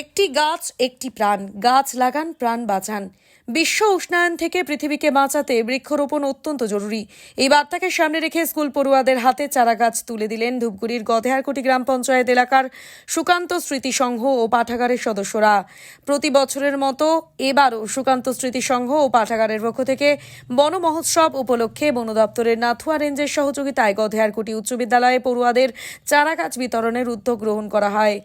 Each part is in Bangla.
একটি গাছ একটি প্রাণ, গাছ লাগান প্রাণ বাঁচান। বিশ্ব উষ্ণায়ন থেকে পৃথিবীকে বাঁচাতে বৃক্ষরোপণ অত্যন্ত জরুরি। এই বার্তাকে সামনে রেখে স্কুল পড়ুয়াদের হাতে চারা গাছ তুলে দিলেন ধূপগুড়ির গধেয়ারকুটি গ্রাম পঞ্চায়েত এলাকার সুকান্ত স্মৃতি সংঘ ও পাঠাগারের সদস্যরা। প্রতি বছরের মতো এবারও সুকান্ত স্মৃতি সংঘ ও পাঠাগারের পক্ষ থেকে বন মহোৎসব উপলক্ষে বন দপ্তরের নাথুয়া রেঞ্জের সহযোগিতায় গধেয়ারকুটি উচ্চ বিদ্যালয়ে পড়ুয়াদের চারা গাছ বিতরণের উদ্যোগ গ্রহণ করা হয়।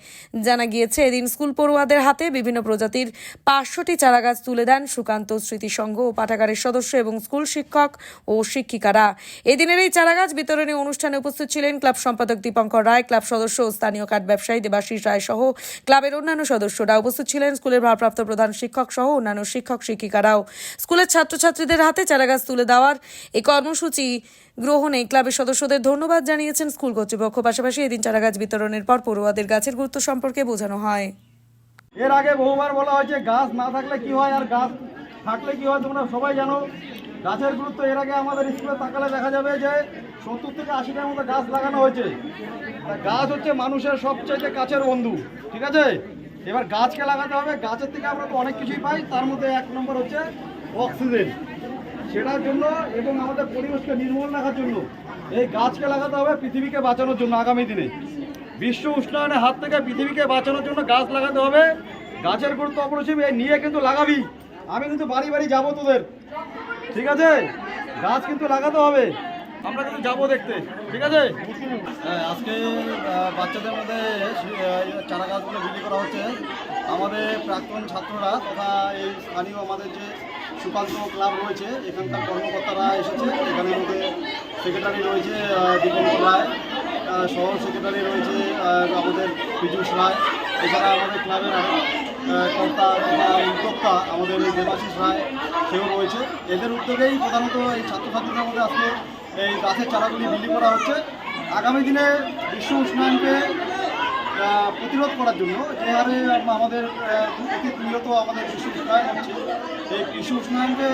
জানা গিয়েছে, এদিন স্কুল পড়ুয়াদের হাতে বিভিন্ন প্রজাতির 500টি চারা গাছ তুলে দেন সুকান্ত স্মৃতি সংঘ ও পাঠাগারের সদস্য এবং স্কুল শিক্ষক ও শিক্ষিকারা। এদিনের এই চারা গাছ বিতরণী অনুষ্ঠানে উপস্থিত ছিলেন ক্লাব সম্পাদক দীপঙ্কর রায়, ক্লাব সদস্য ও স্থানীয় কাঠ ব্যবসায়ী দেবাশিস রায় সহ ক্লাবের অন্যান্য সদস্যরা। উপস্থিত ছিলেন স্কুলের ভারপ্রাপ্ত প্রধান শিক্ষক সহ অন্যান্য শিক্ষক শিক্ষিকারাও। স্কুলের ছাত্রছাত্রীদের হাতে চারা গাছ তুলে দেওয়ার এই কর্মসূচি গ্রহণে ক্লাবের সদস্যদের ধন্যবাদ জানিয়েছেন স্কুল কর্তৃপক্ষ। পাশাপাশি এদিন চারা গাছ বিতরণের পর পড়ুয়াদের গাছের গুরুত্ব সম্পর্কে বোঝানো হয়। এর আগে বহুবার বলা হয়েছে গাছ না থাকলে কি হয় আর গাছ থাকলে কি হয়, তোমরা সবাই জানো গাছের গুরুত্ব। এর আগে আমাদের স্কুলে তাকালে দেখা যাবে যে 70 থেকে 80টার মতো গাছ লাগানো হয়েছে। গাছ হচ্ছে মানুষের সবচেয়ে কাছের বন্ধু, ঠিক আছে? এবার গাছকে লাগাতে হবে। গাছের থেকে আমরা তো অনেক কিছুই পাই, তার মধ্যে 1 নম্বর হচ্ছে অক্সিজেন। সেটার জন্য এবং আমাদের পরিবেশকে নির্মল রাখার জন্য এই গাছকে লাগাতে হবে পৃথিবীকে বাঁচানোর জন্য। আগামী দিনে বিশ্ব উষ্ণায়নের হাত থেকে পৃথিবীকে বাঁচানোর জন্য গাছ লাগাতে হবে। গাছের গুরুত্ব অপরিসীম, এই নিয়ে কিন্তু লাগাবি। আমি কিন্তু বাড়ি বাড়ি যাবো তোদের, ঠিক আছে? গাছ কিন্তু লাগাতে হবে, আমরা কিন্তু যাবো দেখতে, ঠিক আছে? আজকে বাচ্চাদের মধ্যে চারা গাছগুলো বিক্রি করা হচ্ছে। আমাদের প্রাক্তন ছাত্ররা তথা এই স্থানীয় আমাদের যে সুকান্ত ক্লাব রয়েছে, এখানকার কর্মকর্তারা এসেছে। এখানের মধ্যে সেক্রেটারি রয়েছে দীপঙ্কর রায়, সহ সেক্রেটারি রয়েছে আমাদের পীযূষ রায়, এছাড়া আমাদের ক্লাবের কর্তা তথা উদ্যোক্তা আমাদের এই দেবাশিস রায়, সেও রয়েছে। এদের উদ্যোগেই প্রধানত এই ছাত্রছাত্রীদের মধ্যে আজকে এই গাছের চারাগুলি বিলি করা হচ্ছে। আগামী দিনে বিশ্ব উষ্ণায়নকে প্রতিরোধ করার জন্য যে হারে আমাদের প্রতিনিয়ত আমাদের বিশ্ব উষ্ণায়ন হচ্ছে, এই বিশ্ব উষ্ণায়নকে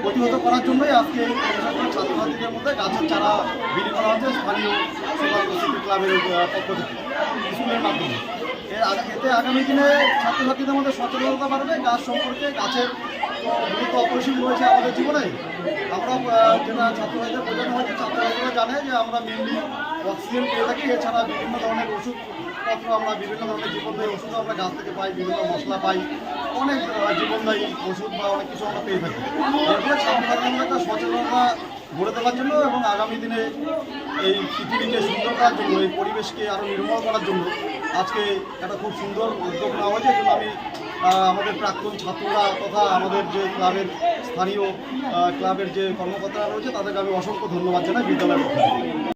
প্রতিহত করার জন্যই আজকে এই ছাত্রছাত্রীদের মধ্যে গাছের চারা বিলি করা হচ্ছে স্থানীয় সুকান্ত স্মৃতি ক্লাবের পক্ষ থেকে স্কুলের মাধ্যমে। এতে আগামী দিনে ছাত্রছাত্রীদের মধ্যে সচেতনতা বাড়বে গাছ সম্পর্কে। গাছের গুরুত্ব অপরিসীম রয়েছে আমাদের জীবনে। আমরা যেটা ছাত্রছাত্রীদের বোঝানো হয়েছে, ছাত্রছাত্রীরা জানে যে আমরা মেনলি অক্সিজেন পেয়ে থাকি। এছাড়া বিভিন্ন ধরনের ওষুধপত্র, আমরা বিভিন্ন ধরনের জীবনদায়ী ওষুধ আমরা গাছ থেকে পাই, বিভিন্ন মশলা পাই, অনেক জীবনদায়ী ওষুধ বা অনেক কিছু আমরা পেয়ে থাকি। এর ছাত্রছাত্রীদের একটা সচেতনতা গড়ে তোলার জন্য এবং আগামী দিনে এই পৃথিবীকে সুন্দর করার জন্য, এই পরিবেশকে আরও নির্মল করার জন্য আজকে একটা খুব সুন্দর উদ্যোগ নেওয়া হয়েছে। এজন্য আমি আমাদের প্রাক্তন ছাত্ররা তথা আমাদের যে ক্লাবের স্থানীয় ক্লাবের যে কর্মকর্তারা রয়েছে তাদেরকে আমি অসংখ্য ধন্যবাদ জানাই বিদ্যালয়ের পক্ষ থেকে।